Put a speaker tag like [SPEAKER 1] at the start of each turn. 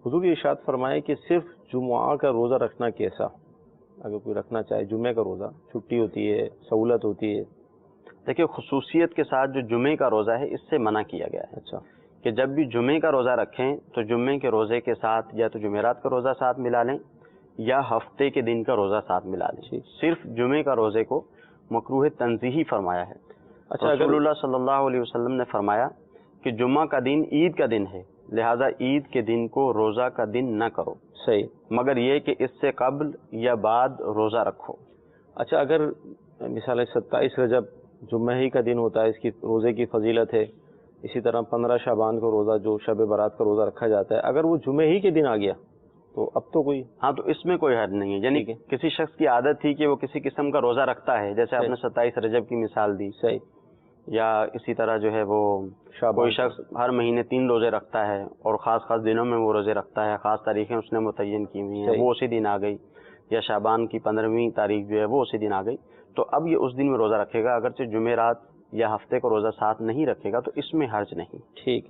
[SPEAKER 1] حضور یہ ارشاد فرمائے کہ صرف جمعہ کا روزہ رکھنا کیسا، اگر کوئی رکھنا چاہے جمعے کا روزہ، چھٹی ہوتی ہے، سہولت ہوتی ہے؟ دیکھیے خصوصیت کے ساتھ جو جمعے کا روزہ ہے اس سے منع کیا گیا ہے، اچھا، کہ جب بھی جمعے کا روزہ رکھیں تو جمعے کے روزے کے ساتھ یا تو جمعرات کا روزہ ساتھ ملا لیں یا ہفتے کے دن کا روزہ ساتھ ملا لیں، صرف جمعے کا روزے کو مکروہ تنزیہی فرمایا ہے۔ اچھا، رسول اللہ صلی اللہ علیہ وسلم نے فرمایا کہ جمعہ کا دن عید کا دن ہے، لہذا عید کے دن کو روزہ کا دن نہ کرو، صحیح، مگر یہ کہ اس سے قبل یا بعد روزہ رکھو۔ اچھا، اگر مثال 27 رجب جمعہ ہی کا دن ہوتا ہے، اس کی روزے کی فضیلت ہے، اسی طرح 15 شعبان کو روزہ جو شب برات کا روزہ رکھا جاتا ہے، اگر وہ جمعہ ہی کے دن آ گیا تو اب تو کوئی، ہاں تو اس میں کوئی حرج نہیں ہے، یعنی کسی شخص کی عادت تھی کہ وہ کسی قسم کا روزہ رکھتا ہے، جیسے آپ نے 27 رجب کی مثال دی، صحیح، یا اسی طرح جو ہے وہ کوئی شخص ہر مہینے 3 روزے رکھتا ہے اور خاص دنوں میں وہ روزے رکھتا ہے، خاص تاریخیں اس نے متعین کی ہوئی ہیں، وہ اسی دن آ گئی، یا شعبان کی 15ویں تاریخ جو ہے وہ اسی دن آ گئی، تو اب یہ اس دن میں روزہ رکھے گا، اگرچہ جمعرات یا ہفتے کو روزہ ساتھ نہیں رکھے گا تو اس میں حرج نہیں، ٹھیک۔